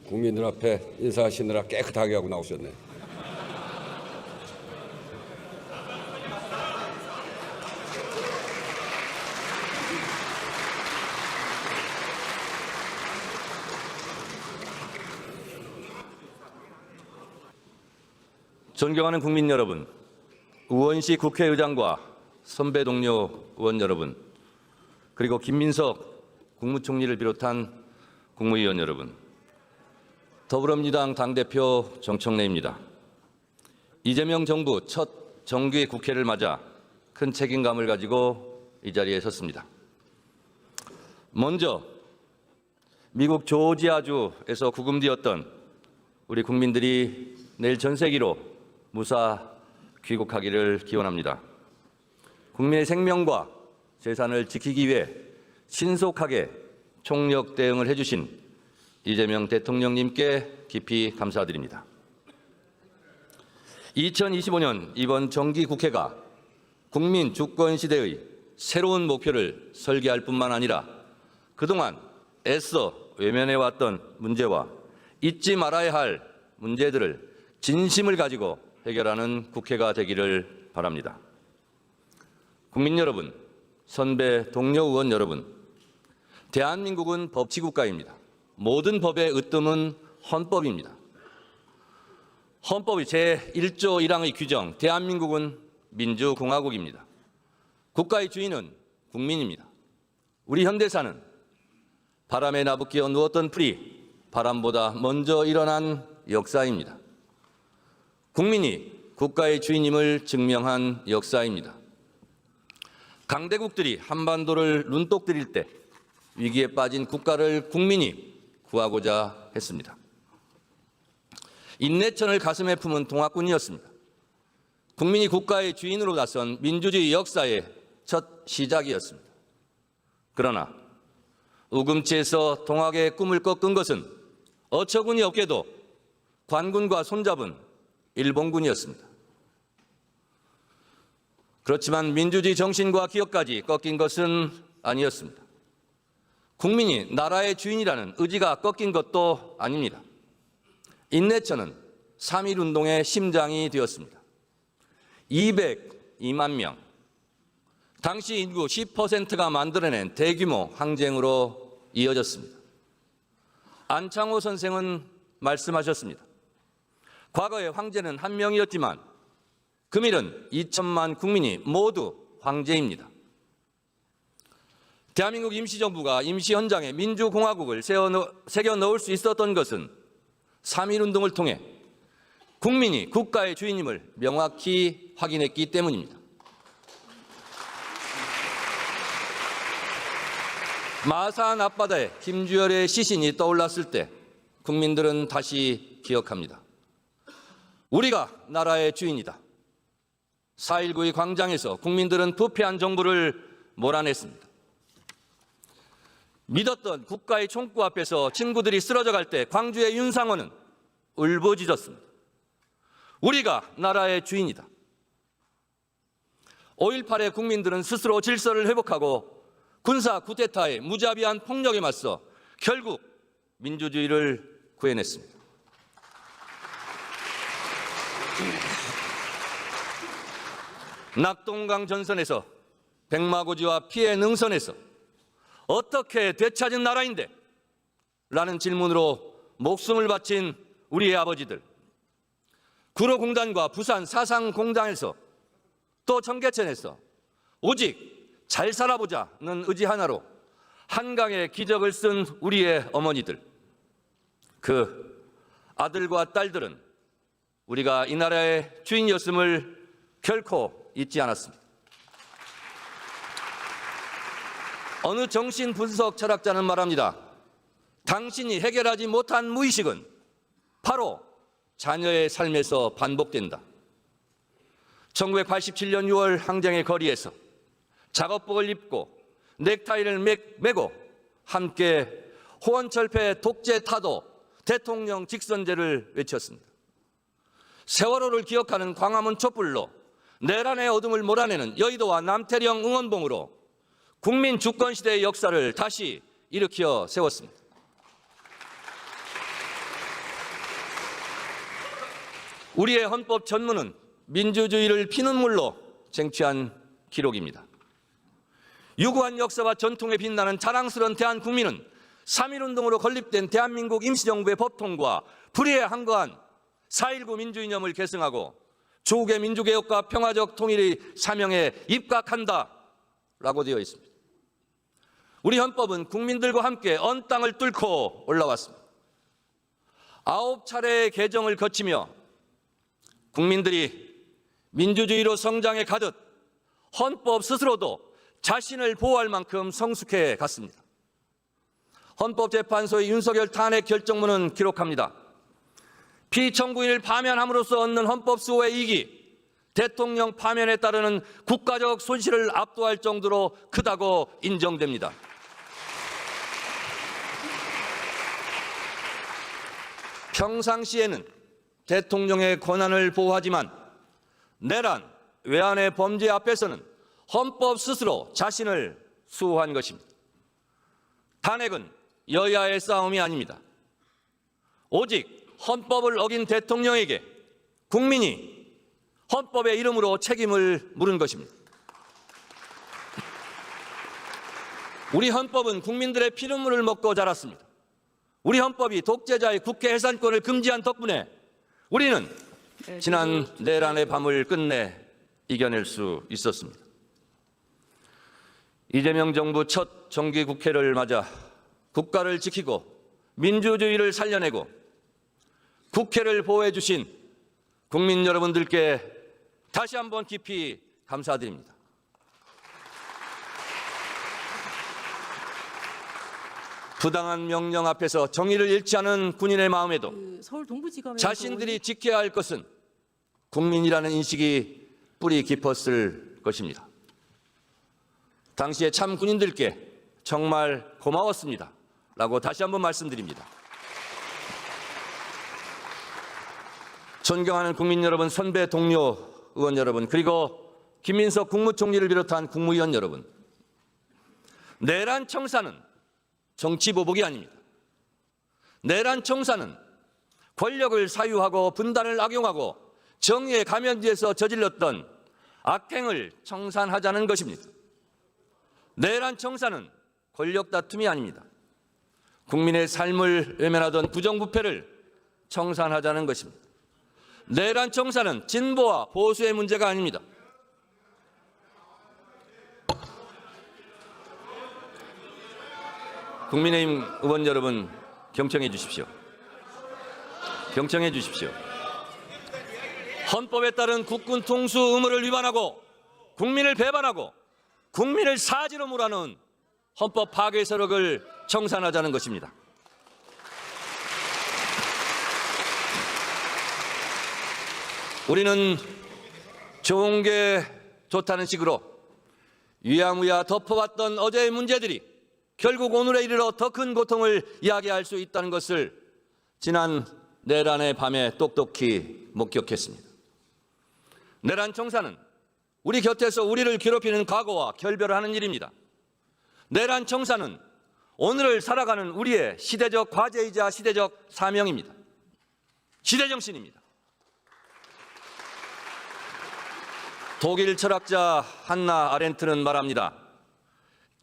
국민들 앞에 인사하시느라 깨끗하게 하고 나오셨네. 존경하는 국민 여러분, 우원식 국회의장과 선배 동료 의원 여러분, 그리고 김민석 국무총리를 비롯한 국무위원 여러분, 더불어민주당 당대표 정청래입니다. 이재명 정부 첫 정기 국회를 맞아 큰 책임감을 가지고 이 자리에 섰습니다. 먼저 미국 조지아주에서 구금되었던 우리 국민들이 내일 전세기로 무사 귀국하기를 기원합니다. 국민의 생명과 재산을 지키기 위해 신속하게 총력 대응을 해주신 이재명 대통령님께 깊이 감사드립니다. 2025년 이번 정기국회가 국민 주권 시대의 새로운 목표를 설계할 뿐만 아니라 그동안 애써 외면해왔던 문제와 잊지 말아야 할 문제들을 진심을 가지고 해결하는 국회가 되기를 바랍니다. 국민 여러분, 선배 동료 의원 여러분, 대한민국은 법치국가입니다. 모든 법의 으뜸은 헌법입니다. 헌법이 제1조 1항의 규정, 대한민국은 민주공화국입니다. 국가의 주인은 국민입니다. 우리 현대사는 바람에 나부끼어 누웠던 풀이 바람보다 먼저 일어난 역사입니다. 국민이 국가의 주인임을 증명한 역사입니다. 강대국들이 한반도를 눈독 들일 때 위기에 빠진 국가를 국민이 구하고자 했습니다. 인내천을 가슴에 품은 동학군이었습니다. 국민이 국가의 주인으로 나선 민주주의 역사의 첫 시작이었습니다. 그러나 우금치에서 동학의 꿈을 꺾은 것은 어처구니 없게도 관군과 손잡은 일본군이었습니다. 그렇지만 민주주의 정신과 기업까지 꺾인 것은 아니었습니다. 국민이 나라의 주인이라는 의지가 꺾인 것도 아닙니다. 인내천은 3.1운동의 심장이 되었습니다. 202만 명, 당시 인구 10%가 만들어낸 대규모 항쟁으로 이어졌습니다. 안창호 선생은 말씀하셨습니다. 과거의 황제는 한 명이었지만 금일은 2천만 국민이 모두 황제입니다. 대한민국 임시정부가 임시 현장에 민주공화국을 새겨 넣을 수 있었던 것은 3.1운동을 통해 국민이 국가의 주인임을 명확히 확인했기 때문입니다. 마산 앞바다에 김주열의 시신이 떠올랐을 때 국민들은 다시 기억합니다. 우리가 나라의 주인이다. 4.19의 광장에서 국민들은 부패한 정부를 몰아냈습니다. 믿었던 국가의 총구 앞에서 친구들이 쓰러져 갈 때 광주의 윤상호는 울부짖었습니다. 우리가 나라의 주인이다. 5.18의 국민들은 스스로 질서를 회복하고 군사 쿠데타의 무자비한 폭력에 맞서 결국 민주주의를 구해냈습니다. 낙동강 전선에서 백마고지와 피해 능선에서 어떻게 되찾은 나라인데? 라는 질문으로 목숨을 바친 우리의 아버지들, 구로공단과 부산 사상공단에서 또 청계천에서 오직 잘 살아보자는 의지 하나로 한강의 기적을 쓴 우리의 어머니들, 그 아들과 딸들은 우리가 이 나라의 주인이었음을 결코 잊지 않았습니다. 어느 정신분석 철학자는 말합니다. 당신이 해결하지 못한 무의식은 바로 자녀의 삶에서 반복된다. 1987년 6월 항쟁의 거리에서 작업복을 입고 넥타이를 매고 함께 호원철폐 독재 타도 대통령 직선제를 외쳤습니다. 세월호를 기억하는 광화문 촛불로 내란의 어둠을 몰아내는 여의도와 남태령 응원봉으로 국민 주권시대의 역사를 다시 일으켜 세웠습니다. 우리의 헌법 전문은 민주주의를 피눈물로 쟁취한 기록입니다. 유구한 역사와 전통에 빛나는 자랑스러운 대한국민은 3.1운동으로 건립된 대한민국 임시정부의 법통과 불의에 항거한 4.19 민주이념을 계승하고 조국의 민주개혁과 평화적 통일의 사명에 입각한다라고 되어 있습니다. 우리 헌법은 국민들과 함께 언 땅을 뚫고 올라왔습니다. 9차례의 개정을 거치며 국민들이 민주주의로 성장해 가듯 헌법 스스로도 자신을 보호할 만큼 성숙해 갔습니다. 헌법재판소의 윤석열 탄핵 결정문은 기록합니다. 피청구인을 파면함으로써 얻는 헌법 수호의 이익이 대통령 파면에 따르는 국가적 손실을 압도할 정도로 크다고 인정됩니다. 평상시에는 대통령의 권한을 보호하지만 내란, 외환의 범죄 앞에서는 헌법 스스로 자신을 수호한 것입니다. 탄핵은 여야의 싸움이 아닙니다. 오직 헌법을 어긴 대통령에게 국민이 헌법의 이름으로 책임을 물은 것입니다. 우리 헌법은 국민들의 피눈물을 먹고 자랐습니다. 우리 헌법이 독재자의 국회 해산권을 금지한 덕분에 우리는 지난 내란의 밤을 끝내 이겨낼 수 있었습니다. 이재명 정부 첫 정기국회를 맞아 국가를 지키고 민주주의를 살려내고 국회를 보호해 주신 국민 여러분들께 다시 한번 깊이 감사드립니다. 부당한 명령 앞에서 정의를 잃지 않은 군인의 마음에도 서울 동부지검에서 자신들이 지켜야 할 것은 국민이라는 인식이 뿌리 깊었을 것입니다. 당시에 참 군인들께 정말 고마웠습니다. 라고 다시 한번 말씀드립니다. 존경하는 국민 여러분, 선배 동료 의원 여러분, 그리고 김민석 국무총리를 비롯한 국무위원 여러분, 내란 청사는 정치 보복이 아닙니다. 내란 청사는 권력을 사유하고 분단을 악용하고 정의의 가면지에서 저질렀던 악행을 청산하자는 것입니다. 내란 청사는 권력 다툼이 아닙니다. 국민의 삶을 외면하던 부정부패를 청산하자는 것입니다. 내란 청사는 진보와 보수의 문제가 아닙니다. 국민의힘 의원 여러분, 경청해 주십시오. 경청해 주십시오. 헌법에 따른 국군 통수 의무를 위반하고 국민을 배반하고 국민을 사지로 몰아넣은 헌법 파괴 세력을 청산하자는 것입니다. 우리는 좋은 게 좋다는 식으로 유야무야 덮어왔던 어제의 문제들이 결국 오늘에 이르러 더 큰 고통을 이야기할 수 있다는 것을 지난 내란의 밤에 똑똑히 목격했습니다. 내란 청사는 우리 곁에서 우리를 괴롭히는 과거와 결별을 하는 일입니다. 내란 청사는 오늘을 살아가는 우리의 시대적 과제이자 시대적 사명입니다. 시대정신입니다. 독일 철학자 한나 아렌트는 말합니다.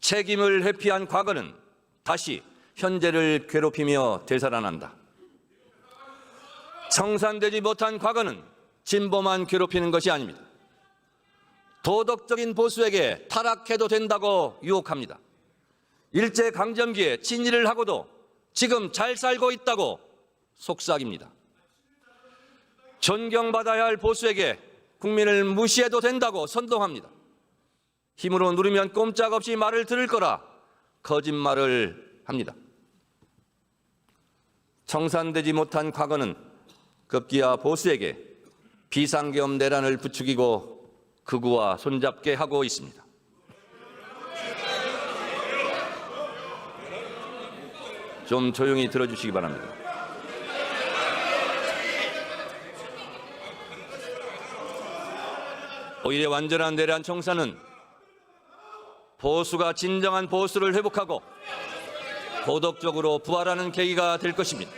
책임을 회피한 과거는 다시 현재를 괴롭히며 되살아난다. 청산되지 못한 과거는 진보만 괴롭히는 것이 아닙니다. 도덕적인 보수에게 타락해도 된다고 유혹합니다. 일제강점기에 친일을 하고도 지금 잘 살고 있다고 속삭입니다. 존경받아야 할 보수에게 국민을 무시해도 된다고 선동합니다. 힘으로 누르면 꼼짝없이 말을 들을 거라 거짓말을 합니다. 청산되지 못한 과거는 급기야 보수에게 비상계엄 내란을 부추기고 극우와 손잡게 하고 있습니다. 좀 조용히 들어주시기 바랍니다. 오히려 완전한 내란 청산은 보수가 진정한 보수를 회복하고 도덕적으로 부활하는 계기가 될 것입니다.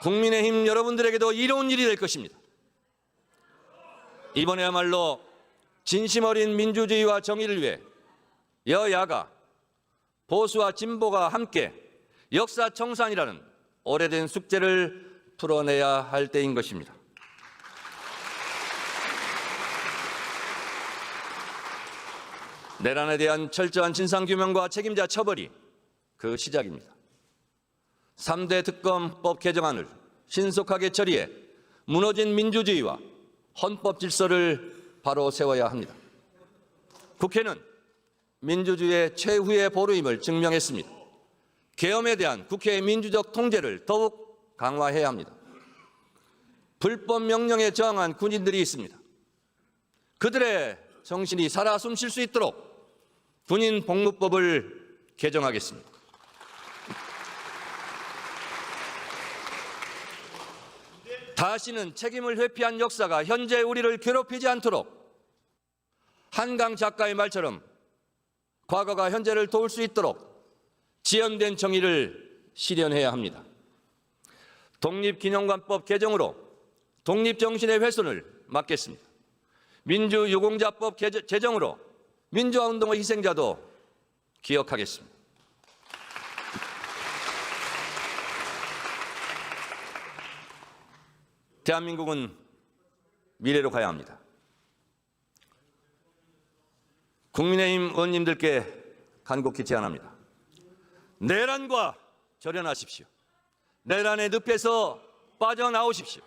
국민의힘 여러분들에게도 이로운 일이 될 것입니다. 이번에야말로 진심 어린 민주주의와 정의를 위해 여야가 보수와 진보가 함께 역사 청산이라는 오래된 숙제를 풀어내야 할 때인 것입니다. 내란에 대한 철저한 진상규명과 책임자 처벌이 그 시작입니다. 3대 특검법 개정안을 신속하게 처리해 무너진 민주주의와 헌법 질서를 바로 세워야 합니다. 국회는 민주주의의 최후의 보루임을 증명했습니다. 계엄에 대한 국회의 민주적 통제를 더욱 강화해야 합니다. 불법 명령에 저항한 군인들이 있습니다. 그들의 정신이 살아 숨쉴 수 있도록 군인 복무법을 개정하겠습니다. 다시는 책임을 회피한 역사가 현재 우리를 괴롭히지 않도록 한강 작가의 말처럼 과거가 현재를 도울 수 있도록 지연된 정의를 실현해야 합니다. 독립기념관법 개정으로 독립정신의 훼손을 막겠습니다. 민주유공자법 제정으로 민주화운동의 희생자도 기억하겠습니다. 대한민국은 미래로 가야 합니다. 국민의힘 의원님들께 간곡히 제안합니다. 내란과 절연하십시오. 내란의 늪에서 빠져나오십시오.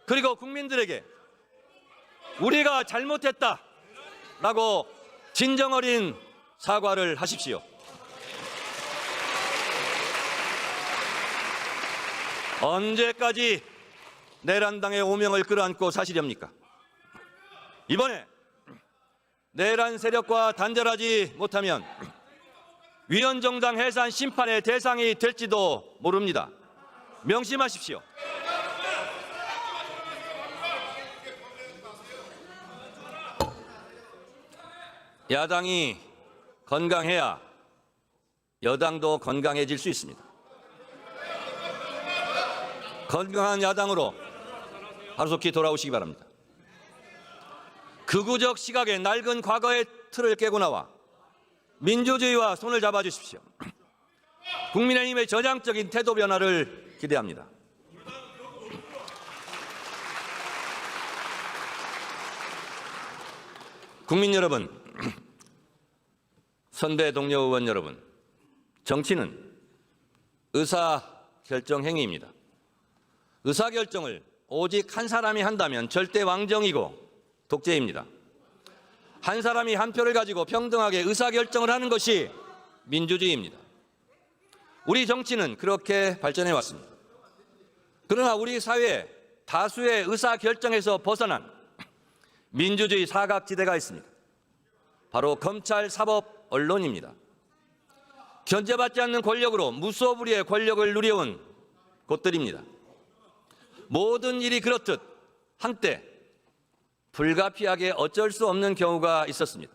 그리고 국민들에게 우리가 잘못했다라고 진정 어린 사과를 하십시오. 언제까지 내란당의 오명을 끌어안고 사시렵니까? 이번에 내란 세력과 단절하지 못하면 위헌정당 해산 심판의 대상이 될지도 모릅니다. 명심하십시오. 야당이 건강해야 여당도 건강해질 수 있습니다. 건강한 야당으로 하루속히 돌아오시기 바랍니다. 극우적 시각의 낡은 과거의 틀을 깨고 나와 민주주의와 손을 잡아주십시오. 국민의힘의 전향적인 태도 변화를 기대합니다. 국민 여러분, 선배 동료 의원 여러분, 정치는 의사결정 행위입니다. 의사결정을 오직 한 사람이 한다면 절대 왕정이고 독재입니다. 한 사람이 한 표를 가지고 평등하게 의사결정을 하는 것이 민주주의입니다. 우리 정치는 그렇게 발전해 왔습니다. 그러나 우리 사회에 다수의 의사결정에서 벗어난 민주주의 사각지대가 있습니다. 바로 검찰, 사법, 언론입니다. 견제받지 않는 권력으로 무소불위의 권력을 누려온 곳들입니다. 모든 일이 그렇듯 한때 불가피하게 어쩔 수 없는 경우가 있었습니다.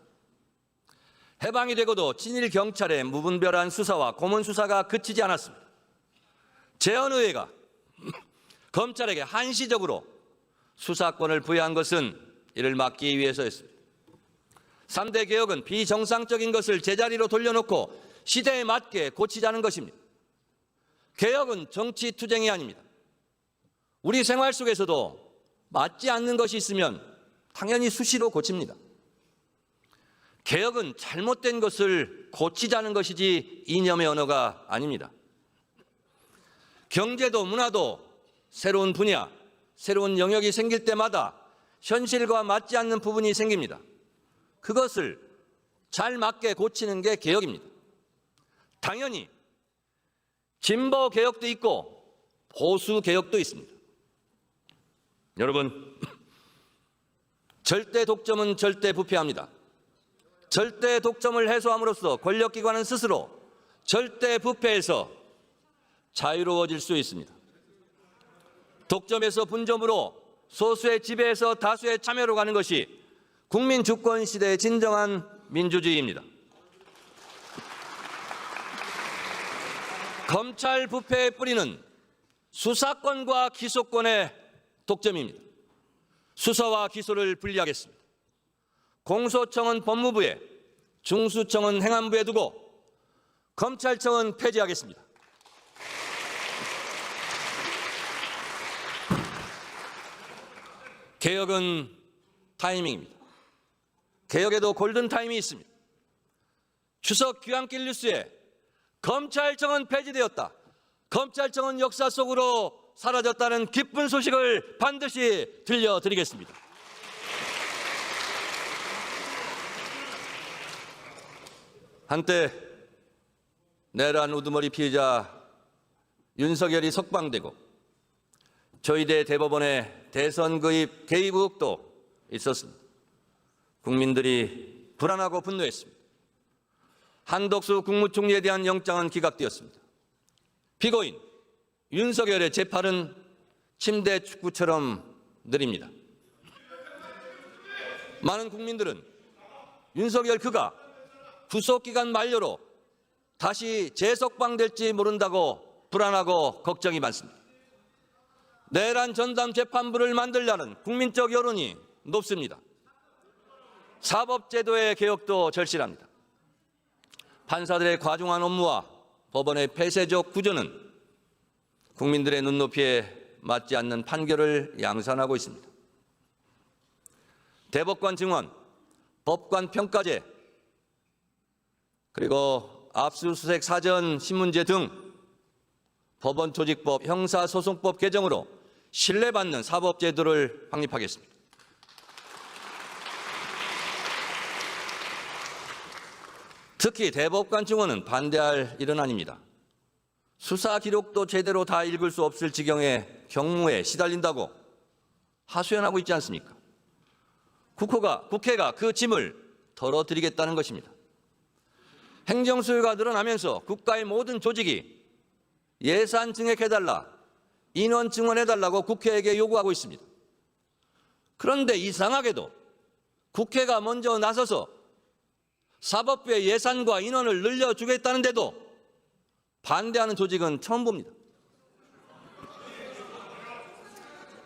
해방이 되고도 친일 경찰의 무분별한 수사와 고문 수사가 그치지 않았습니다. 재헌의회가 검찰에게 한시적으로 수사권을 부여한 것은 이를 막기 위해서였습니다. 3대 개혁은 비정상적인 것을 제자리로 돌려놓고 시대에 맞게 고치자는 것입니다. 개혁은 정치 투쟁이 아닙니다. 우리 생활 속에서도 맞지 않는 것이 있으면 당연히 수시로 고칩니다. 개혁은 잘못된 것을 고치자는 것이지 이념의 언어가 아닙니다. 경제도 문화도 새로운 분야, 새로운 영역이 생길 때마다 현실과 맞지 않는 부분이 생깁니다. 그것을 잘 맞게 고치는 게 개혁입니다. 당연히 진보 개혁도 있고 보수 개혁도 있습니다. 여러분, 절대 독점은 절대 부패합니다. 절대 독점을 해소함으로써 권력기관은 스스로 절대 부패에서 자유로워질 수 있습니다. 독점에서 분점으로 소수의 지배에서 다수의 참여로 가는 것이 국민 주권 시대의 진정한 민주주의입니다. 검찰 부패의 뿌리는 수사권과 기소권의 독점입니다. 수사와 기소를 분리하겠습니다. 공소청은 법무부에, 중수청은 행안부에 두고 검찰청은 폐지하겠습니다. 개혁은 타이밍입니다. 개혁에도 골든타임이 있습니다. 추석 귀향길 뉴스에 검찰청은 폐지되었다, 검찰청은 역사 속으로 사라졌다는 기쁜 소식을 반드시 들려드리겠습니다. 한때 내란 우두머리 피해자 윤석열이 석방되고 저희대 대법원의 대선 개입 의혹도 있었습니다. 국민들이 불안하고 분노했습니다. 한덕수 국무총리에 대한 영장은 기각되었습니다. 피고인 윤석열의 재판은 침대 축구처럼 느립니다. 많은 국민들은 윤석열 그가 구속기간 만료로 다시 재석방될지 모른다고 불안하고 걱정이 많습니다. 내란 전담 재판부를 만들려는 국민적 여론이 높습니다. 사법제도의 개혁도 절실합니다. 판사들의 과중한 업무와 법원의 폐쇄적 구조는 국민들의 눈높이에 맞지 않는 판결을 양산하고 있습니다. 대법관 증언, 법관 평가제, 그리고 압수수색 사전 신문제 등 법원 조직법, 형사소송법 개정으로 신뢰받는 사법제도를 확립하겠습니다. 특히 대법관 증언은 반대할 일은 아닙니다. 수사 기록도 제대로 다 읽을 수 없을 지경의 경무에 시달린다고 하소연하고 있지 않습니까? 국회가 그 짐을 덜어드리겠다는 것입니다. 행정수요가 늘어나면서 국가의 모든 조직이 예산 증액해달라, 인원 증원해달라고 국회에게 요구하고 있습니다. 그런데 이상하게도 국회가 먼저 나서서 사법부의 예산과 인원을 늘려주겠다는데도 반대하는 조직은 처음 봅니다.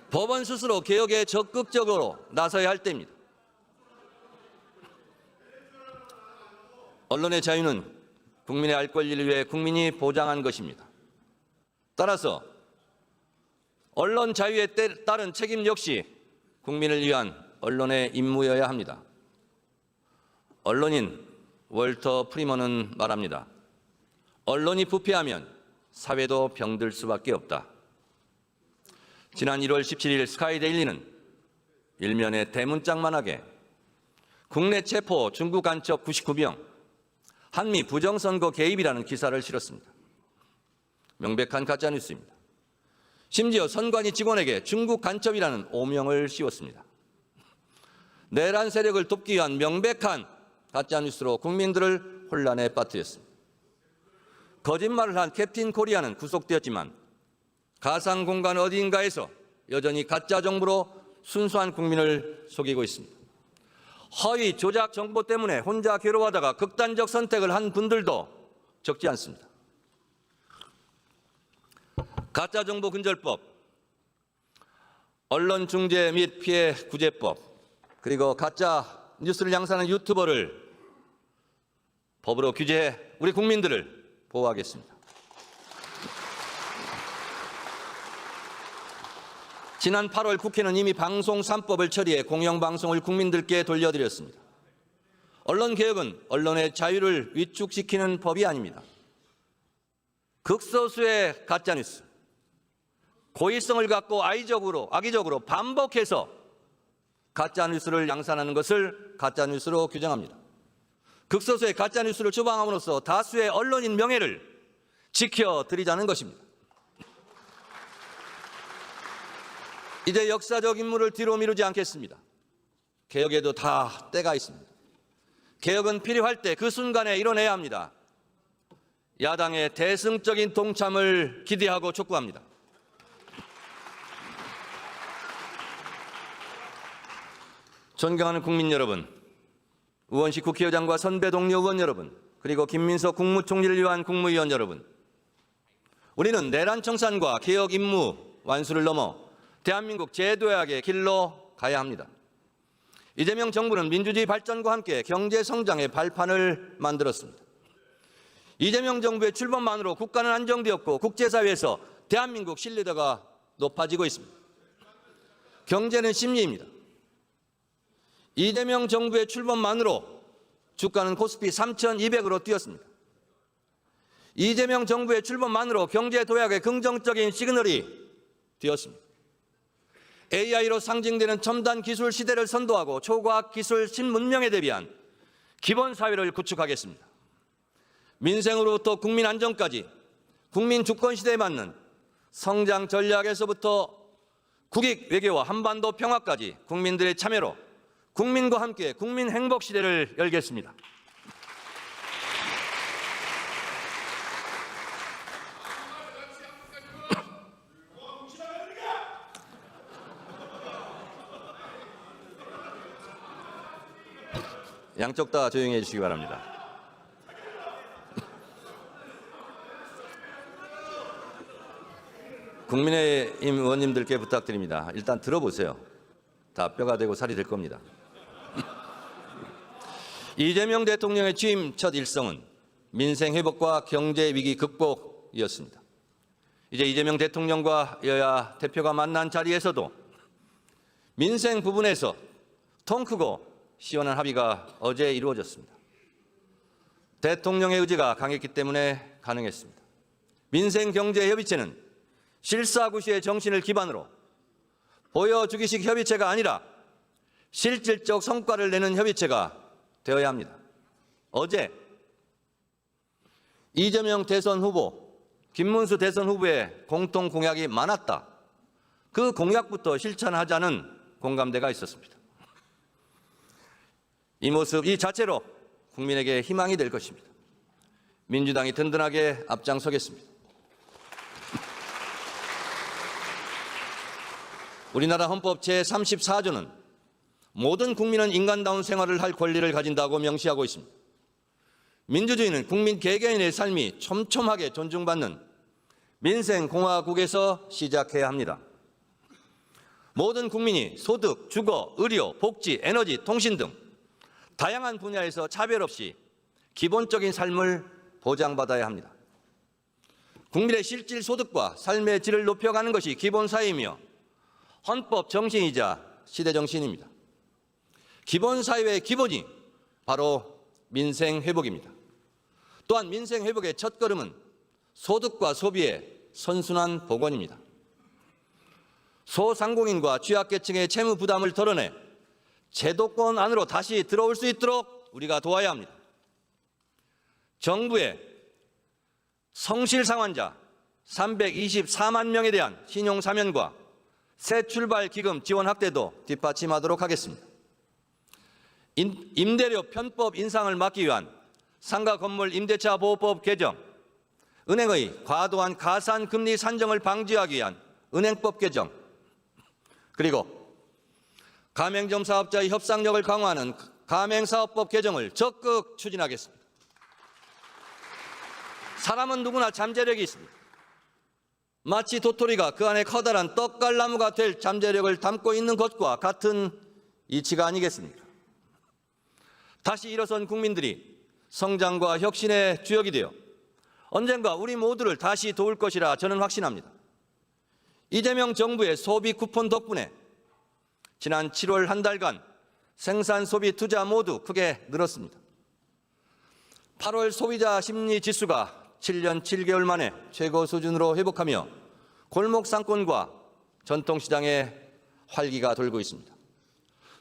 법원 스스로 개혁에 적극적으로 나서야 할 때입니다. 언론의 자유는 국민의 알 권리를 위해 국민이 보장한 것입니다. 따라서 언론 자유에 따른 책임 역시 국민을 위한 언론의 임무여야 합니다. 언론인 월터 프리먼은 말합니다. 언론이 부패하면 사회도 병들 수밖에 없다. 지난 1월 17일 스카이데일리는 일면에 대문짝만하게 국내 체포 중국 간첩 99명, 한미 부정선거 개입이라는 기사를 실었습니다. 명백한 가짜뉴스입니다. 심지어 선관위 직원에게 중국 간첩이라는 오명을 씌웠습니다. 내란 세력을 돕기 위한 명백한 가짜뉴스로 국민들을 혼란에 빠뜨렸습니다. 거짓말을 한 캡틴 코리아는 구속되었지만 가상 공간 어디인가에서 여전히 가짜 정보로 순수한 국민을 속이고 있습니다. 허위 조작 정보 때문에 혼자 괴로워하다가 극단적 선택을 한 분들도 적지 않습니다. 가짜정보 근절법, 언론중재 및 피해 구제법, 그리고 가짜 뉴스를 양산하는 유튜버를 법으로 규제해 우리 국민들을 보호하겠습니다. 지난 8월 국회는 이미 방송 3법을 처리해 공영방송을 국민들께 돌려드렸습니다. 언론개혁은 언론의 자유를 위축시키는 법이 아닙니다. 극소수의 가짜뉴스, 고의성을 갖고 악의적으로 반복해서 가짜뉴스를 양산하는 것을 가짜뉴스로 규정합니다. 극소수의 가짜뉴스를 추방함으로써 다수의 언론인 명예를 지켜드리자는 것입니다. 이제 역사적 임무를 뒤로 미루지 않겠습니다. 개혁에도 다 때가 있습니다. 개혁은 필요할 때 그 순간에 이뤄내야 합니다. 야당의 대승적인 동참을 기대하고 촉구합니다. 존경하는 국민 여러분, 우원식 국회의장과 선배 동료 의원 여러분, 그리고 김민석 국무총리를 위한 국무위원 여러분, 우리는 내란 청산과 개혁 임무 완수를 넘어 대한민국 재도약의 길로 가야 합니다. 이재명 정부는 민주주의 발전과 함께 경제 성장의 발판을 만들었습니다. 이재명 정부의 출범만으로 국가는 안정되었고 국제사회에서 대한민국 신뢰도가 높아지고 있습니다. 경제는 심리입니다. 이재명 정부의 출범만으로 주가는 코스피 3,200으로 뛰었습니다. 이재명 정부의 출범만으로 경제 도약의 긍정적인 시그널이 되었습니다. AI로 상징되는 첨단 기술 시대를 선도하고 초과학 기술 신문명에 대비한 기본 사회를 구축하겠습니다. 민생으로부터 국민 안정까지 국민 주권 시대에 맞는 성장 전략에서부터 국익 외교와 한반도 평화까지 국민들의 참여로 국민과 함께 국민 행복 시대를 열겠습니다. 양쪽 다 조용히 해주시기 바랍니다. 국민의힘 의원님들께 부탁드립니다. 일단 들어보세요. 다 뼈가 되고 살이 될 겁니다. 이재명 대통령의 취임 첫 일성은 민생 회복과 경제 위기 극복이었습니다. 이제 이재명 대통령과 여야 대표가 만난 자리에서도 민생 부분에서 통 크고 시원한 합의가 어제 이루어졌습니다. 대통령의 의지가 강했기 때문에 가능했습니다. 민생경제협의체는 실사구시의 정신을 기반으로 보여주기식 협의체가 아니라 실질적 성과를 내는 협의체가 되어야 합니다. 어제 이재명 대선 후보, 김문수 대선 후보의 공통 공약이 많았다. 그 공약부터 실천하자는 공감대가 있었습니다. 이 모습 이 자체로 국민에게 희망이 될 것입니다. 민주당이 든든하게 앞장서겠습니다. 우리나라 헌법 제34조는 모든 국민은 인간다운 생활을 할 권리를 가진다고 명시하고 있습니다. 민주주의는 국민 개개인의 삶이 촘촘하게 존중받는 민생공화국에서 시작해야 합니다. 모든 국민이 소득, 주거, 의료, 복지, 에너지, 통신 등 다양한 분야에서 차별 없이 기본적인 삶을 보장받아야 합니다. 국민의 실질 소득과 삶의 질을 높여가는 것이 기본사회이며 헌법 정신이자 시대 정신입니다. 기본사회의 기본이 바로 민생회복입니다. 또한 민생회복의 첫걸음은 소득과 소비의 선순환 복원입니다. 소상공인과 취약계층의 채무 부담을 덜어내 제도권 안으로 다시 들어올 수 있도록 우리가 도와야 합니다. 정부의 성실상환자 324만 명에 대한 신용사면과 새출발기금 지원 확대도 뒷받침하도록 하겠습니다. 임대료 편법 인상을 막기 위한 상가건물 임대차 보호법 개정, 은행의 과도한 가산금리 산정을 방지하기 위한 은행법 개정, 그리고 가맹점 사업자의 협상력을 강화하는 가맹사업법 개정을 적극 추진하겠습니다. 사람은 누구나 잠재력이 있습니다. 마치 도토리가 그 안에 커다란 떡갈나무가 될 잠재력을 담고 있는 것과 같은 이치가 아니겠습니까? 다시 일어선 국민들이 성장과 혁신의 주역이 되어 언젠가 우리 모두를 다시 도울 것이라 저는 확신합니다. 이재명 정부의 소비 쿠폰 덕분에 지난 7월 한 달간 생산, 소비, 투자 모두 크게 늘었습니다. 8월 소비자 심리 지수가 7년 7개월 만에 최고 수준으로 회복하며 골목 상권과 전통시장에 활기가 돌고 있습니다.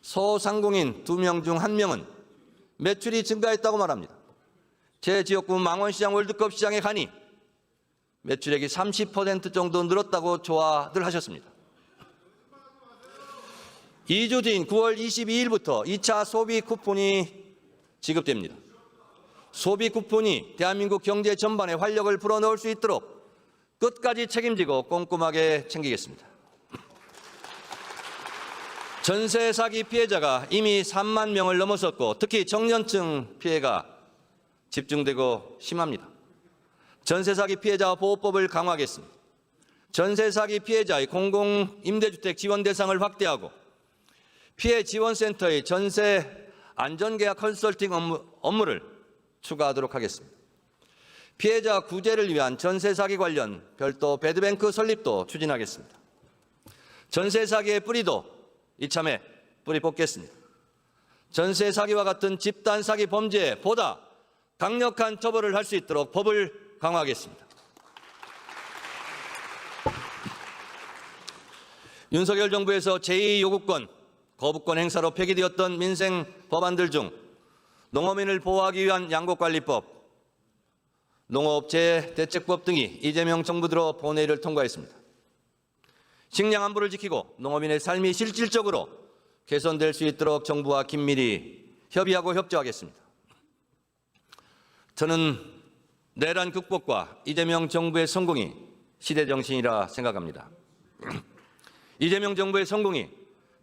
소상공인 2명 중 1명은 매출이 증가했다고 말합니다. 제 지역구 망원시장 월드컵 시장에 가니 매출액이 30% 정도 늘었다고 좋아들 하셨습니다. 2주 뒤인 9월 22일부터 2차 소비 쿠폰이 지급됩니다. 소비 쿠폰이 대한민국 경제 전반에 활력을 불어넣을 수 있도록 끝까지 책임지고 꼼꼼하게 챙기겠습니다. 전세 사기 피해자가 이미 3만 명을 넘어섰고 특히 청년층 피해가 집중되고 심합니다. 전세 사기 피해자 보호법을 강화하겠습니다. 전세 사기 피해자의 공공임대주택 지원 대상을 확대하고 피해 지원센터의 전세 안전계약 컨설팅 업무를 추가하도록 하겠습니다. 피해자 구제를 위한 전세 사기 관련 별도 배드뱅크 설립도 추진하겠습니다. 전세 사기의 뿌리도 이참에 뿌리 뽑겠습니다. 전세 사기와 같은 집단 사기 범죄에 보다 강력한 처벌을 할 수 있도록 법을 강화하겠습니다. 윤석열 정부에서 제2요구권, 거부권 행사로 폐기되었던 민생 법안들 중 농어민을 보호하기 위한 양곡관리법, 농업재해대책법 등이 이재명 정부 들어 본회의를 통과했습니다. 식량 안보를 지키고 농어민의 삶이 실질적으로 개선될 수 있도록 정부와 긴밀히 협의하고 협조하겠습니다. 저는 내란 극복과 이재명 정부의 성공이 시대 정신이라 생각합니다. 이재명 정부의 성공이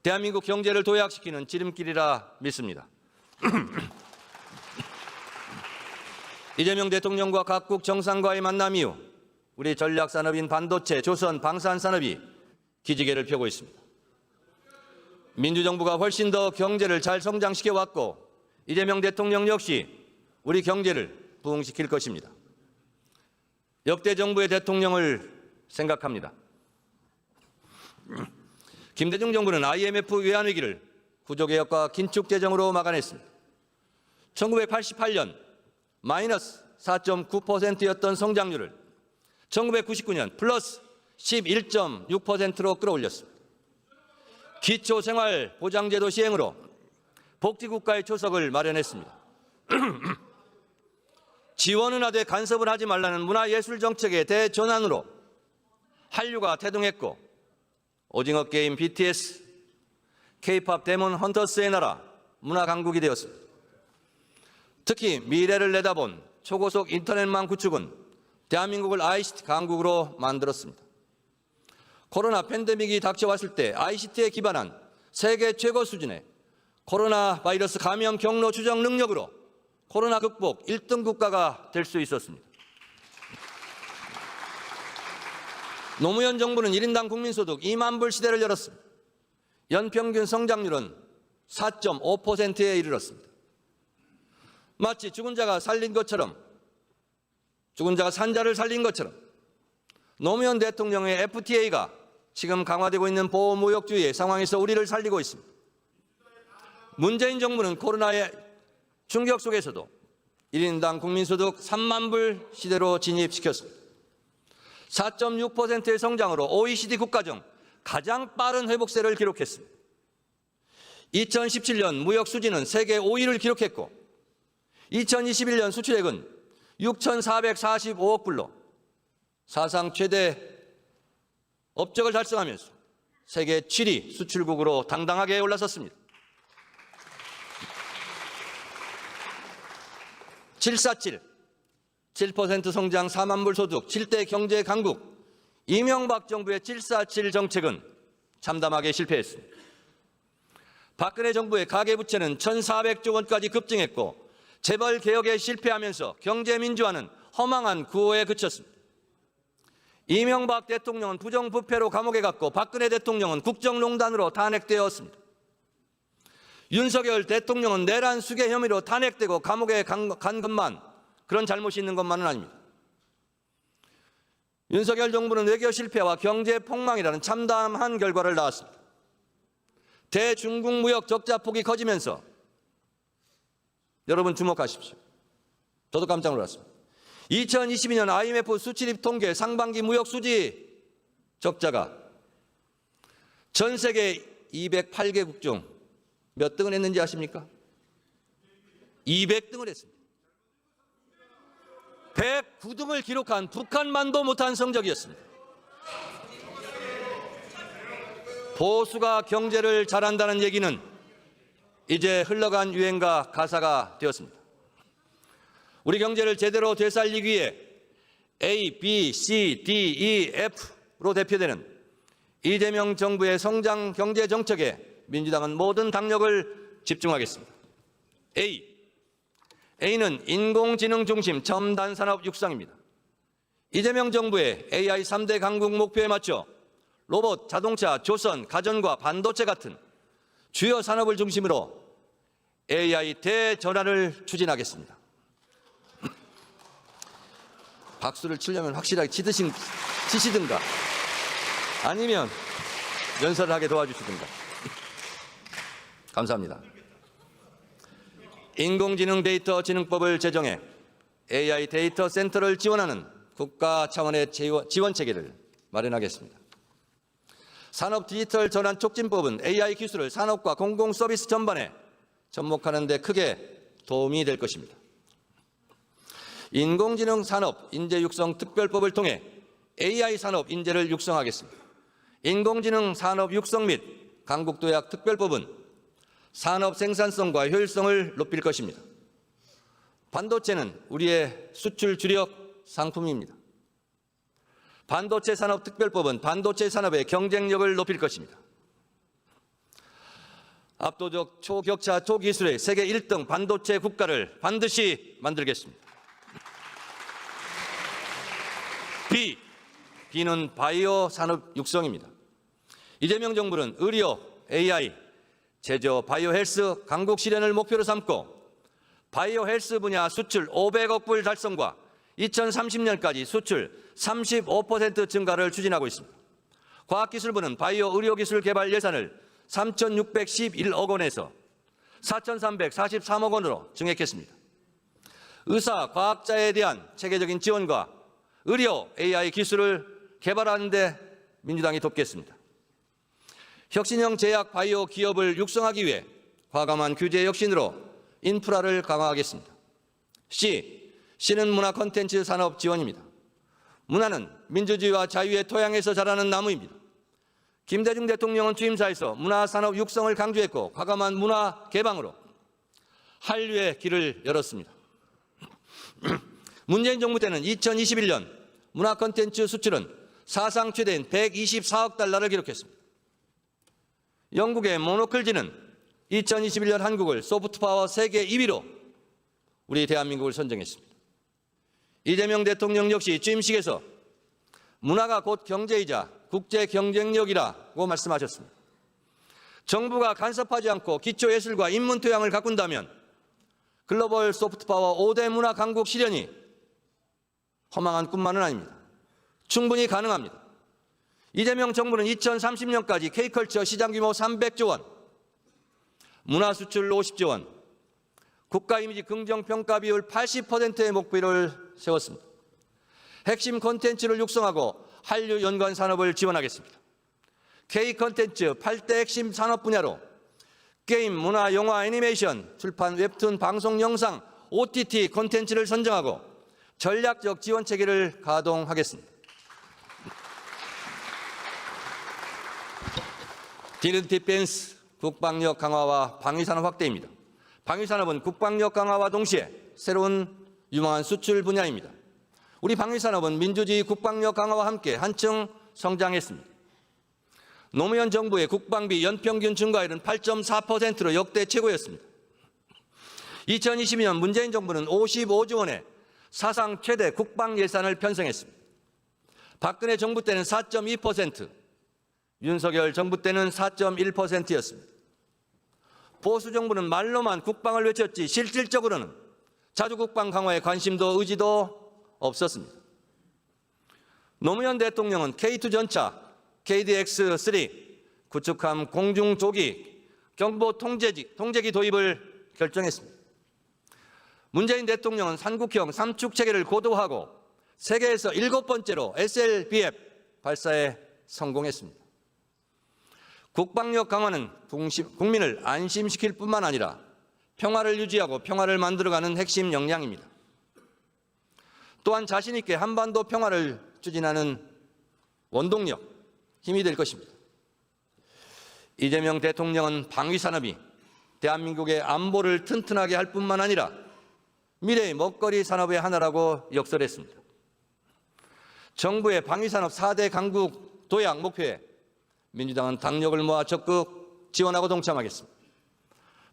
대한민국 경제를 도약시키는 지름길이라 믿습니다. 이재명 대통령과 각국 정상과의 만남 이후 우리 전략산업인 반도체, 조선, 방산산업이 기지개를 펴고 있습니다. 민주정부가 훨씬 더 경제를 잘 성장시켜왔고 이재명 대통령 역시 우리 경제를 부흥시킬 것입니다. 역대 정부의 대통령을 생각합니다. 김대중 정부는 IMF 외환위기를 구조개혁과 긴축재정으로 막아냈습니다. 1988년 마이너스 4.9%였던 성장률을 1999년 플러스 11.6%로 끌어올렸습니다. 기초생활보장제도 시행으로 복지국가의 초석을 마련했습니다. 지원은 하되 간섭을 하지 말라는 문화예술정책의 대전환으로 한류가 태동했고 오징어 게임 BTS, K-팝 데몬 헌터스의 나라 문화강국이 되었습니다. 특히 미래를 내다본 초고속 인터넷망 구축은 대한민국을 ICT 강국으로 만들었습니다. 코로나 팬데믹이 닥쳐왔을 때 ICT에 기반한 세계 최고 수준의 코로나 바이러스 감염 경로 추적 능력으로 코로나 극복 1등 국가가 될 수 있었습니다. 노무현 정부는 1인당 국민소득 2만 불 시대를 열었습니다. 연평균 성장률은 4.5%에 이르렀습니다. 마치 죽은 자가 살린 것처럼, 죽은 자가 산 자를 살린 것처럼 노무현 대통령의 FTA가 지금 강화되고 있는 보호무역주의의 상황에서 우리를 살리고 있습니다. 문재인 정부는 코로나의 충격 속에서도 1인당 국민소득 3만 불 시대로 진입시켰습니다. 4.6%의 성장으로 OECD 국가 중 가장 빠른 회복세를 기록했습니다. 2017년 무역 수지는 세계 5위를 기록했고 2021년 수출액은 6,445억 불로 사상 최대 업적을 달성하면서 세계 7위 수출국으로 당당하게 올라섰습니다. 747, 7% 성장 4만 불 소득, 7대 경제 강국, 이명박 정부의 747 정책은 참담하게 실패했습니다. 박근혜 정부의 가계부채는 1,400조 원까지 급증했고 재벌 개혁에 실패하면서 경제 민주화는 허망한 구호에 그쳤습니다. 이명박 대통령은 부정부패로 감옥에 갔고 박근혜 대통령은 국정농단으로 탄핵되었습니다. 윤석열 대통령은 내란 수괴 혐의로 탄핵되고 감옥에 간 것만 그런 잘못이 있는 것만은 아닙니다. 윤석열 정부는 외교 실패와 경제 폭망이라는 참담한 결과를 낳았습니다. 대중국 무역 적자 폭이 커지면서 여러분 주목하십시오. 저도 깜짝 놀랐습니다. 2022년 IMF 수출입 통계 상반기 무역 수지 적자가 전 세계 208개국 중 몇 등을 했는지 아십니까? 200등을 했습니다. 109등을 기록한 북한만도 못한 성적이었습니다. 보수가 경제를 잘한다는 얘기는 이제 흘러간 유행과 가사가 되었습니다. 우리 경제를 제대로 되살리기 위해 A, B, C, D, E, F로 대표되는 이재명 정부의 성장 경제 정책에 민주당은 모든 당력을 집중하겠습니다. A는 인공지능 중심 첨단 산업 육성입니다. 이재명 정부의 AI 3대 강국 목표에 맞춰 로봇, 자동차, 조선, 가전과 반도체 같은 주요 산업을 중심으로 AI 대전환을 추진하겠습니다. 박수를 치려면 확실하게 치시든가 아니면 연설을 하게 도와주시든가. 감사합니다. 인공지능 데이터 진흥법을 제정해 AI 데이터 센터를 지원하는 국가 차원의 지원 체계를 마련하겠습니다. 산업 디지털 전환 촉진법은 AI 기술을 산업과 공공 서비스 전반에 접목하는 데 크게 도움이 될 것입니다. 인공지능 산업 인재 육성 특별법을 통해 AI 산업 인재를 육성하겠습니다. 인공지능 산업 육성 및 강국도약 특별법은 산업 생산성과 효율성을 높일 것입니다. 반도체는 우리의 수출 주력 상품입니다. 반도체 산업 특별법은 반도체 산업의 경쟁력을 높일 것입니다. 압도적 초격차 초기술의 세계 1등 반도체 국가를 반드시 만들겠습니다. B는 바이오 산업 육성입니다. 이재명 정부는 의료, AI, 제조, 바이오 헬스 강국 실현을 목표로 삼고 바이오 헬스 분야 수출 500억 불 달성과 2030년까지 수출 35% 증가를 추진하고 있습니다. 과학기술부는 바이오 의료기술 개발 예산을 3,611억 원에서 4,343억 원으로 증액했습니다. 의사, 과학자에 대한 체계적인 지원과 의료 AI 기술을 개발하는 데 민주당이 돕겠습니다. 혁신형 제약 바이오 기업을 육성하기 위해 과감한 규제 혁신으로 인프라를 강화하겠습니다. C는 문화 콘텐츠 산업 지원입니다. 문화는 민주주의와 자유의 토양에서 자라는 나무입니다. 김대중 대통령은 취임사에서 문화산업 육성을 강조했고 과감한 문화 개방으로 한류의 길을 열었습니다. 문재인 정부 때는 2021년 문화 콘텐츠 수출은 사상 최대인 124억 달러를 기록했습니다. 영국의 모노클지는 2021년 한국을 소프트파워 세계 2위로 우리 대한민국을 선정했습니다. 이재명 대통령 역시 취임식에서 문화가 곧 경제이자 국제 경쟁력이라고 말씀하셨습니다. 정부가 간섭하지 않고 기초예술과 인문 토양을 가꾼다면 글로벌 소프트파워 5대 문화 강국 실현이 허망한 꿈만은 아닙니다. 충분히 가능합니다. 이재명 정부는 2030년까지 K컬처 시장 규모 300조 원, 문화 수출 50조 원, 국가 이미지 긍정평가 비율 80%의 목표를 세웠습니다. 핵심 콘텐츠를 육성하고 한류 연관 산업을 지원하겠습니다. K 콘텐츠 8대 핵심 산업 분야로 게임, 문화, 영화, 애니메이션, 출판, 웹툰, 방송, 영상, OTT 콘텐츠를 선정하고 전략적 지원 체계를 가동하겠습니다. D는 디펜스, 국방력 강화와 방위산업 확대입니다. 방위산업은 국방력 강화와 동시에 새로운 유망한 수출 분야입니다. 우리 방위산업은 민주주의 국방력 강화와 함께 한층 성장했습니다. 노무현 정부의 국방비 연평균 증가율은 8.4%로 역대 최고였습니다. 2022년 문재인 정부는 55조 원의 사상 최대 국방 예산을 편성했습니다. 박근혜 정부 때는 4.2%, 윤석열 정부 때는 4.1%였습니다. 보수 정부는 말로만 국방을 외쳤지 실질적으로는 자주 국방 강화에 관심도 의지도 없었습니다. 노무현 대통령은 K2 전차, KDX-3, 구축함 공중조기, 경보 통제기 도입을 결정했습니다. 문재인 대통령은 삼국형 삼축 체계를 고도화하고 세계에서 7번째로 SLBF 발사에 성공했습니다. 국방력 강화는 국민을 안심시킬 뿐만 아니라 평화를 유지하고 평화를 만들어가는 핵심 역량입니다. 또한 자신 있게 한반도 평화를 추진하는 원동력, 힘이 될 것입니다. 이재명 대통령은 방위산업이 대한민국의 안보를 튼튼하게 할 뿐만 아니라 미래의 먹거리 산업의 하나라고 역설했습니다. 정부의 방위산업 4대 강국 도약 목표에 민주당은 당력을 모아 적극 지원하고 동참하겠습니다.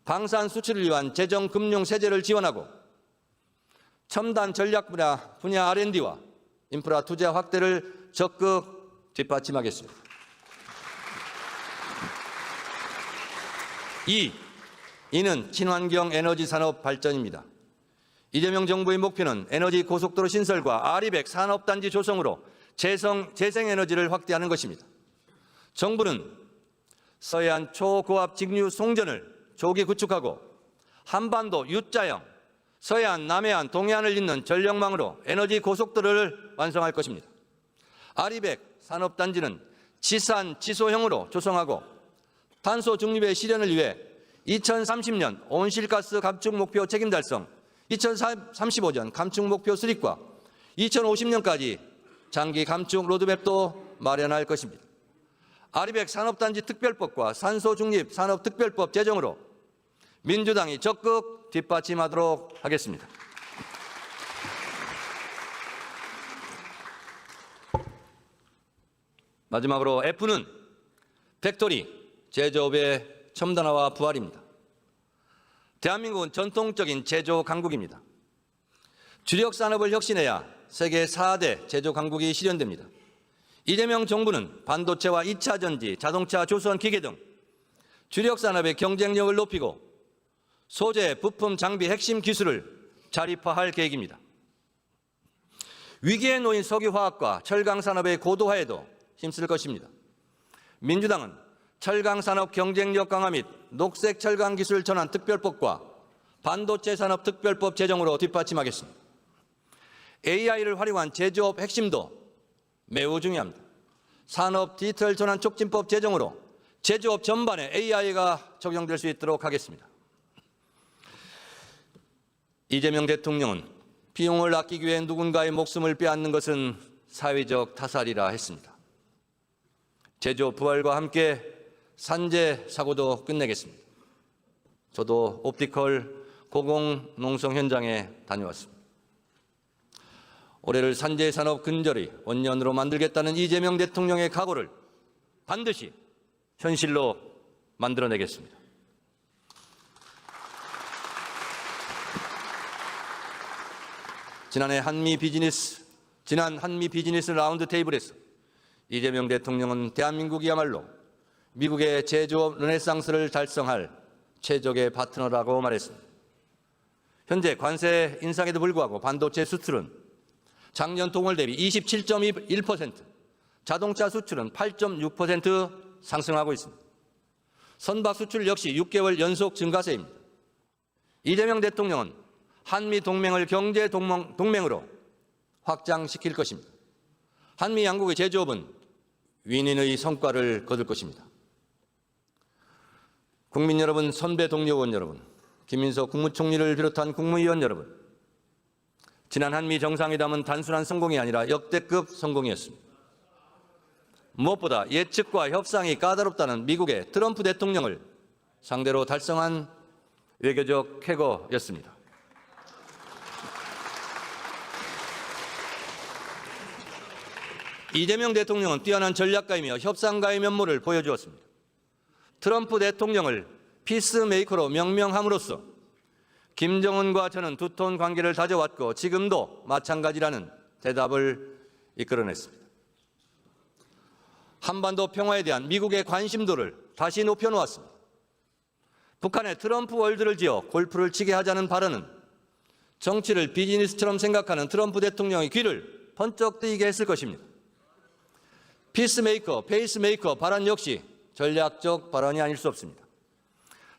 방산 수출을 위한 재정 금융 세제를 지원하고 첨단 전략 분야 R&D와 인프라 투자 확대를 적극 뒷받침하겠습니다. 2는 친환경 에너지 산업 발전입니다. 이재명 정부의 목표는 에너지 고속도로 신설과 아리백 산업단지 조성으로 재생에너지를 확대하는 것입니다. 정부는 서해안 초고압 직류 송전을 조기 구축하고 한반도 U자형, 서해안, 남해안, 동해안을 잇는 전력망으로 에너지 고속도로를 완성할 것입니다. 아리백 산업단지는 지산, 지소형으로 조성하고 탄소 중립의 실현을 위해 2030년 온실가스 감축 목표 책임 달성, 2035년 감축 목표 수립과 2050년까지 장기 감축 로드맵도 마련할 것입니다. 아리백 산업단지 특별법과 산소 중립 산업특별법 제정으로 민주당이 적극 뒷받침하도록 하겠습니다. 마지막으로 F는 팩토리 제조업의 첨단화와 부활입니다. 대한민국은 전통적인 제조 강국입니다. 주력 산업을 혁신해야 세계 4대 제조 강국이 실현됩니다. 이재명 정부는 반도체와 2차 전지, 자동차, 조선, 기계 등 주력 산업의 경쟁력을 높이고 소재, 부품, 장비, 핵심 기술을 자립화할 계획입니다. 위기에 놓인 석유화학과 철강산업의 고도화에도 힘쓸 것입니다. 민주당은 철강산업 경쟁력 강화 및 녹색 철강 기술 전환 특별법과 반도체 산업 특별법 제정으로 뒷받침하겠습니다. AI를 활용한 제조업 핵심도 매우 중요합니다. 산업 디지털 전환 촉진법 제정으로 제조업 전반에 AI가 적용될 수 있도록 하겠습니다. 이재명 대통령은 비용을 아끼기 위해 누군가의 목숨을 빼앗는 것은 사회적 타살이라 했습니다. 제조업 부활과 함께 산재 사고도 끝내겠습니다. 저도 옵티컬 고공농성 현장에 다녀왔습니다. 올해를 산재 산업 근절의 원년으로 만들겠다는 이재명 대통령의 각오를 반드시 현실로 만들어내겠습니다. 지난 한미 비즈니스 라운드 테이블에서 이재명 대통령은 대한민국이야말로 미국의 제조업 르네상스를 달성할 최적의 파트너라고 말했습니다. 현재 관세 인상에도 불구하고 반도체 수출은 작년 동월 대비 27.1%, 자동차 수출은 8.6% 상승하고 있습니다. 선박 수출 역시 6개월 연속 증가세입니다. 이재명 대통령은 한미 동맹을 경제 동맹으로 확장시킬 것입니다. 한미 양국의 제조업은 윈윈의 성과를 거둘 것입니다. 국민 여러분, 선배 동료 의원 여러분, 김민석 국무총리를 비롯한 국무위원 여러분, 지난 한미 정상회담은 단순한 성공이 아니라 역대급 성공이었습니다. 무엇보다 예측과 협상이 까다롭다는 미국의 트럼프 대통령을 상대로 달성한 외교적 쾌거였습니다. 이재명 대통령은 뛰어난 전략가이며 협상가의 면모를 보여주었습니다. 트럼프 대통령을 피스메이커로 명명함으로써 김정은과 저는 두터운 관계를 다져왔고 지금도 마찬가지라는 대답을 이끌어냈습니다. 한반도 평화에 대한 미국의 관심도를 다시 높여놓았습니다. 북한의 트럼프 월드를 지어 골프를 치게 하자는 발언은 정치를 비즈니스처럼 생각하는 트럼프 대통령의 귀를 번쩍 뜨이게 했을 것입니다. 피스메이커, 페이스메이커 발언 역시 전략적 발언이 아닐 수 없습니다.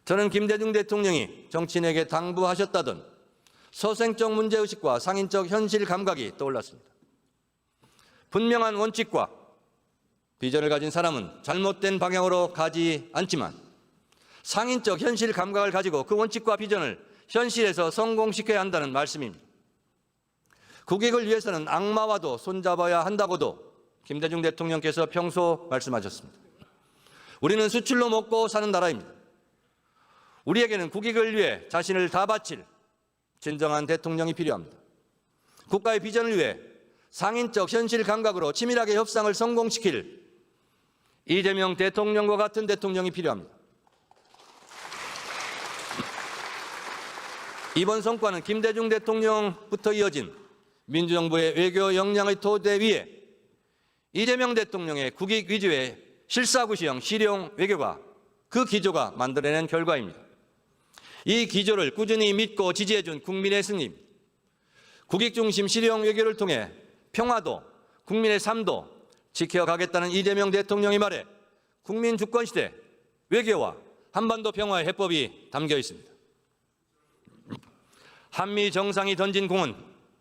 저는 김대중 대통령이 정치인에게 당부하셨다던 서생적 문제의식과 상인적 현실 감각이 떠올랐습니다. 분명한 원칙과 비전을 가진 사람은 잘못된 방향으로 가지 않지만 상인적 현실 감각을 가지고 그 원칙과 비전을 현실에서 성공시켜야 한다는 말씀입니다. 국익을 위해서는 악마와도 손잡아야 한다고도 김대중 대통령께서 평소 말씀하셨습니다. 우리는 수출로 먹고 사는 나라입니다. 우리에게는 국익을 위해 자신을 다 바칠 진정한 대통령이 필요합니다. 국가의 비전을 위해 상인적 현실 감각으로 치밀하게 협상을 성공시킬 이재명 대통령과 같은 대통령이 필요합니다. 이번 성과는 김대중 대통령부터 이어진 민주정부의 외교 역량의 토대 위에 이재명 대통령의 국익 위주의 실사구시형 실용 외교가 그 기조가 만들어낸 결과입니다. 이 기조를 꾸준히 믿고 지지해준 국민의 승리, 국익중심 실용 외교를 통해 평화도 국민의 삶도 지켜가겠다는 이재명 대통령의 말에 국민 주권시대 외교와 한반도 평화의 해법이 담겨 있습니다. 한미 정상이 던진 공은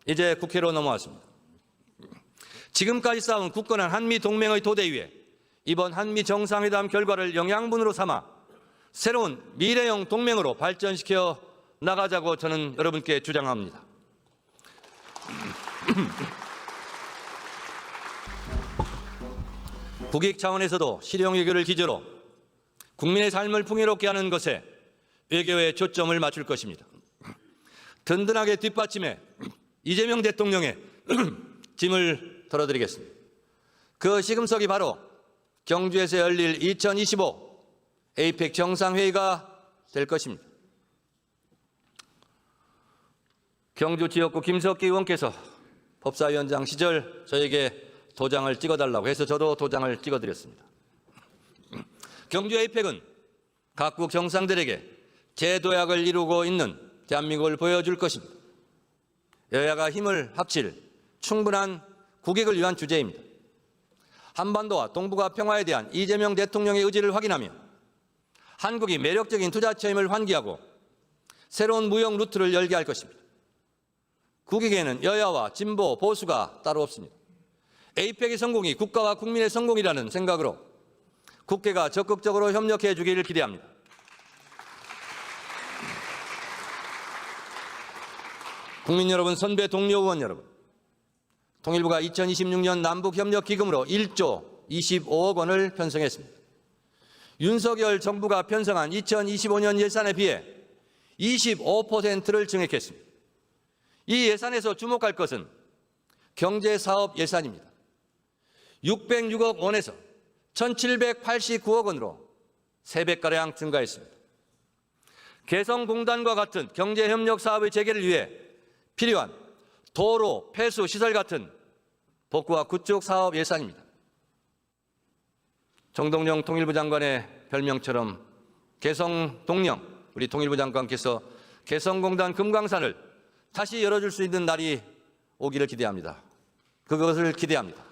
이제 국회로 넘어왔습니다. 지금까지 쌓은 굳건한 한미 동맹의 토대 위에 이번 한미 정상회담 결과를 영양분으로 삼아 새로운 미래형 동맹으로 발전시켜 나가자고 저는 여러분께 주장합니다. 국익 차원에서도 실용 외교를 기조로 국민의 삶을 풍요롭게 하는 것에 외교에 초점을 맞출 것입니다. 든든하게 뒷받침해 이재명 대통령의 짐을 덜어드리겠습니다. 그 시금석이 바로 경주에서 열릴 2025 에이펙 정상회의가 될 것입니다. 경주 지역구 김석기 의원께서 법사위원장 시절 저에게 도장을 찍어달라고 해서 저도 도장을 찍어드렸습니다. 경주 에이펙은 각국 정상들에게 재도약을 이루고 있는 대한민국을 보여줄 것입니다. 여야가 힘을 합칠 충분한 국익을 위한 주제입니다. 한반도와 동북아 평화에 대한 이재명 대통령의 의지를 확인하며 한국이 매력적인 투자 체험을 환기하고 새로운 무역 루트를 열게 할 것입니다. 국익에는 여야와 진보, 보수가 따로 없습니다. 에이펙의 성공이 국가와 국민의 성공이라는 생각으로 국회가 적극적으로 협력해 주기를 기대합니다. 국민 여러분, 선배 동료 의원 여러분, 통일부가 2026년 남북협력기금으로 1조 25억 원을 편성했습니다. 윤석열 정부가 편성한 2025년 예산에 비해 25%를 증액했습니다. 이 예산에서 주목할 것은 경제사업 예산입니다. 606억 원에서 1,789억 원으로 3배가량 증가했습니다. 개성공단과 같은 경제협력 사업의 재개를 위해 필요한 도로, 폐수, 시설 같은 복구와 구축 사업 예산입니다. 정동영 통일부 장관의 별명처럼 개성동령, 우리 통일부 장관께서 개성공단 금강산을 다시 열어줄 수 있는 날이 오기를 기대합니다. 그것을 기대합니다.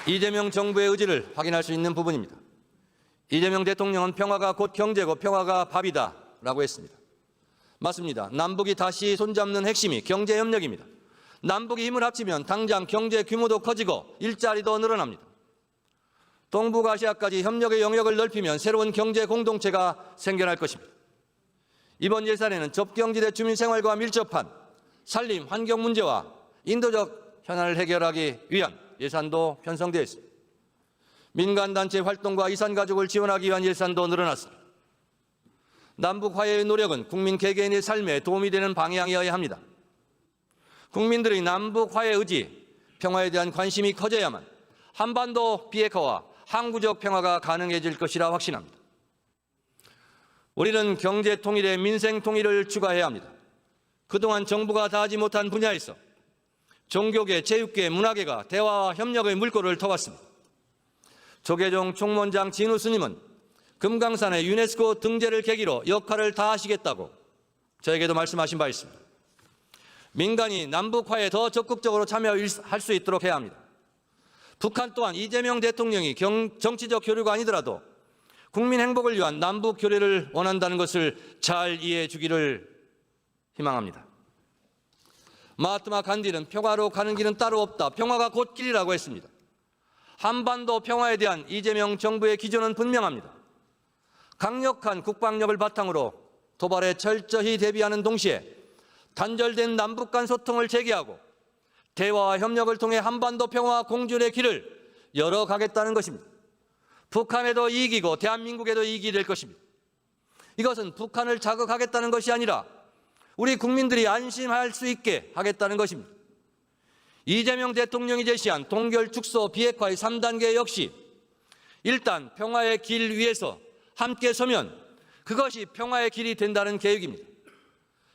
이재명 정부의 의지를 확인할 수 있는 부분입니다. 이재명 대통령은 평화가 곧 경제고 평화가 밥이다 라고 했습니다. 맞습니다. 남북이 다시 손잡는 핵심이 경제협력입니다. 남북이 힘을 합치면 당장 경제 규모도 커지고 일자리도 늘어납니다. 동북아시아까지 협력의 영역을 넓히면 새로운 경제 공동체가 생겨날 것입니다. 이번 예산에는 접경지대 주민 생활과 밀접한 산림, 환경 문제와 인도적 현안을 해결하기 위한 예산도 편성되어 있습니다. 민간단체 활동과 이산가족을 지원하기 위한 예산도 늘어났습니다. 남북 화해의 노력은 국민 개개인의 삶에 도움이 되는 방향이어야 합니다. 국민들의 남북 화해 의지, 평화에 대한 관심이 커져야만 한반도 비핵화와 항구적 평화가 가능해질 것이라 확신합니다. 우리는 경제 통일에 민생 통일을 추가해야 합니다. 그동안 정부가 다하지 못한 분야에서 종교계, 체육계, 문화계가 대화와 협력의 물꼬를 터왔습니다. 조계종 총무원장 진우 스님은 금강산의 유네스코 등재를 계기로 역할을 다하시겠다고 저에게도 말씀하신 바 있습니다. 민간이 남북화에 더 적극적으로 참여할 수 있도록 해야 합니다. 북한 또한 이재명 대통령이 정치적 교류가 아니더라도 국민 행복을 위한 남북 교류를 원한다는 것을 잘 이해해 주기를 희망합니다. 마하트마 간디는 평화로 가는 길은 따로 없다. 평화가 곧 길이라고 했습니다. 한반도 평화에 대한 이재명 정부의 기조는 분명합니다. 강력한 국방력을 바탕으로 도발에 철저히 대비하는 동시에 단절된 남북 간 소통을 재개하고 대화와 협력을 통해 한반도 평화와 공존의 길을 열어가겠다는 것입니다. 북한에도 이익이고 대한민국에도 이익이 될 것입니다. 이것은 북한을 자극하겠다는 것이 아니라 우리 국민들이 안심할 수 있게 하겠다는 것입니다. 이재명 대통령이 제시한 동결, 축소, 비핵화의 3단계 역시 일단 평화의 길 위에서 함께 서면 그것이 평화의 길이 된다는 계획입니다.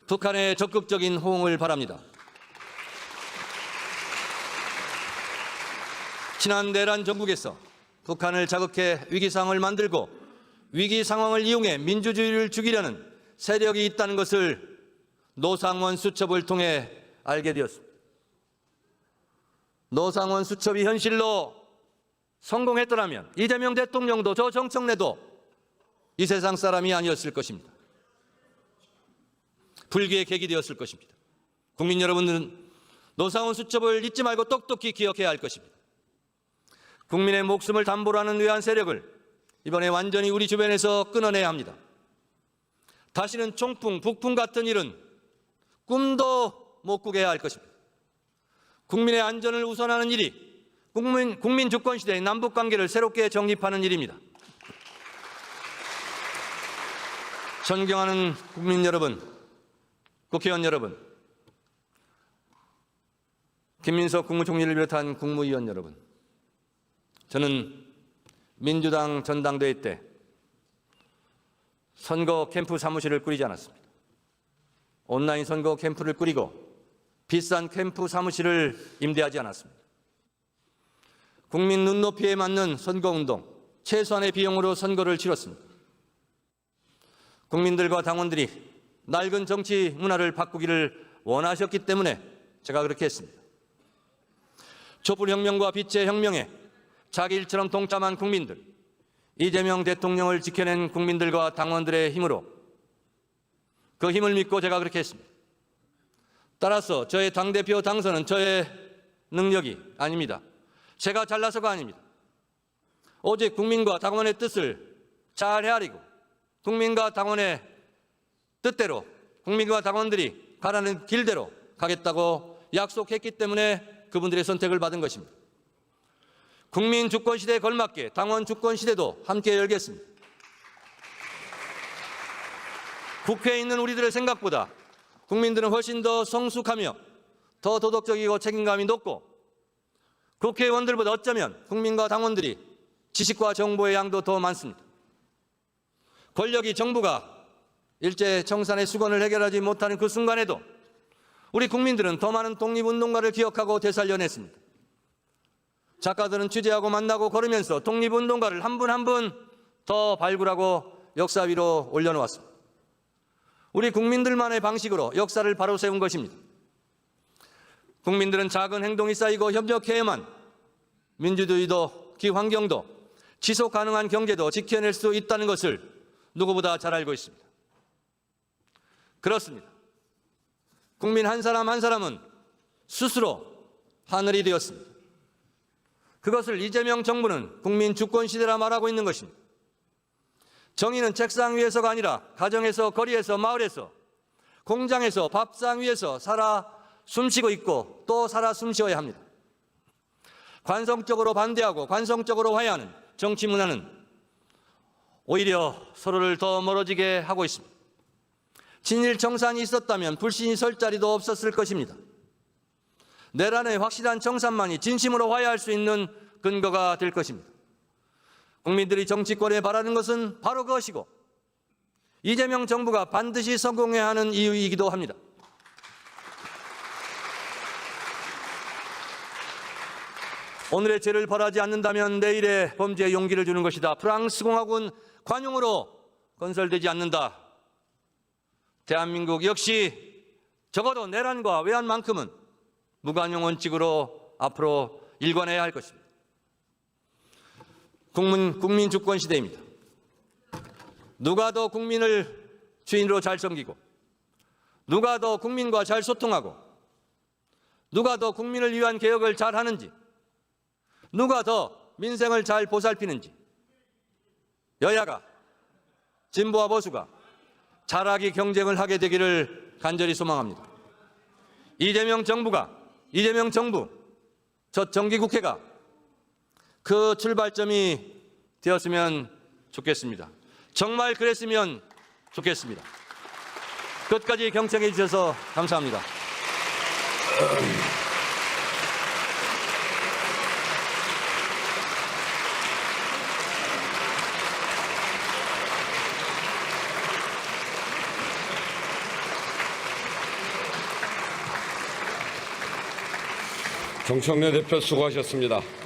북한의 적극적인 호응을 바랍니다. 지난 내란 정국에서 북한을 자극해 위기 상황을 만들고 위기 상황을 이용해 민주주의를 죽이려는 세력이 있다는 것을 노상원 수첩을 통해 알게 되었습니다. 노상원 수첩이 현실로 성공했더라면 이재명 대통령도 저 정청래도 이 세상 사람이 아니었을 것입니다. 불기의 계기 되었을 것입니다. 국민 여러분들은 노상원 수첩을 잊지 말고 똑똑히 기억해야 할 것입니다. 국민의 목숨을 담보로 하는 외환 세력을 이번에 완전히 우리 주변에서 끊어내야 합니다. 다시는 총풍, 북풍 같은 일은 꿈도 못 꾸게 해야 할 것입니다. 국민의 안전을 우선하는 일이 국민 주권 시대의 남북 관계를 새롭게 정립하는 일입니다. 존경하는 국민 여러분, 국회의원 여러분, 김민석 국무총리를 비롯한 국무위원 여러분, 저는 민주당 전당대회 때 선거 캠프 사무실을 꾸리지 않았습니다. 온라인 선거 캠프를 꾸리고 비싼 캠프 사무실을 임대하지 않았습니다. 국민 눈높이에 맞는 선거운동, 최소한의 비용으로 선거를 치렀습니다. 국민들과 당원들이 낡은 정치 문화를 바꾸기를 원하셨기 때문에 제가 그렇게 했습니다. 촛불혁명과 빛의 혁명에 자기 일처럼 동참한 국민들, 이재명 대통령을 지켜낸 국민들과 당원들의 힘으로 그 힘을 믿고 제가 그렇게 했습니다. 따라서 저의 당대표 당선은 저의 능력이 아닙니다. 제가 잘나서가 아닙니다. 오직 국민과 당원의 뜻을 잘 헤아리고 국민과 당원의 뜻대로 국민과 당원들이 가라는 길대로 가겠다고 약속했기 때문에 그분들의 선택을 받은 것입니다. 국민 주권 시대에 걸맞게 당원 주권 시대도 함께 열겠습니다. 국회에 있는 우리들의 생각보다 국민들은 훨씬 더 성숙하며 더 도덕적이고 책임감이 높고 국회의원들보다 어쩌면 국민과 당원들이 지식과 정보의 양도 더 많습니다. 권력이 정부가 일제 청산의 수건을 해결하지 못하는 그 순간에도 우리 국민들은 더 많은 독립운동가를 기억하고 되살려냈습니다. 작가들은 취재하고 만나고 걸으면서 독립운동가를 한 분 한 분 더 발굴하고 역사 위로 올려놓았습니다. 우리 국민들만의 방식으로 역사를 바로 세운 것입니다. 국민들은 작은 행동이 쌓이고 협력해야만 민주주의도 기환경도 지속 가능한 경제도 지켜낼 수 있다는 것을 누구보다 잘 알고 있습니다. 그렇습니다. 국민 한 사람 한 사람은 스스로 하늘이 되었습니다. 그것을 이재명 정부는 국민 주권 시대라 말하고 있는 것입니다. 정의는 책상 위에서가 아니라 가정에서, 거리에서, 마을에서, 공장에서, 밥상 위에서 살아 숨쉬고 있고 또 살아 숨쉬어야 합니다. 관성적으로 반대하고 관성적으로 화해하는 정치 문화는 오히려 서로를 더 멀어지게 하고 있습니다. 친일 청산이 있었다면 불신이 설 자리도 없었을 것입니다. 내란의 확실한 청산만이 진심으로 화해할 수 있는 근거가 될 것입니다. 국민들이 정치권에 바라는 것은 바로 그것이고 이재명 정부가 반드시 성공해야 하는 이유이기도 합니다. 오늘의 죄를 벌하지 않는다면 내일의 범죄에 용기를 주는 것이다. 프랑스 공화군 관용으로 건설되지 않는다. 대한민국 역시 적어도 내란과 외환만큼은 무관용 원칙으로 앞으로 일관해야 할 것입니다. 국민 주권 시대입니다. 누가 더 국민을 주인으로 잘 섬기고 누가 더 국민과 잘 소통하고 누가 더 국민을 위한 개혁을 잘 하는지 누가 더 민생을 잘 보살피는지 여야가 진보와 보수가 잘하기 경쟁을 하게 되기를 간절히 소망합니다. 이재명 정부, 저 정기국회가 그 출발점이 되었으면 좋겠습니다. 정말 그랬으면 좋겠습니다. 끝까지 경청해 주셔서 감사합니다. 정청래 대표 수고하셨습니다.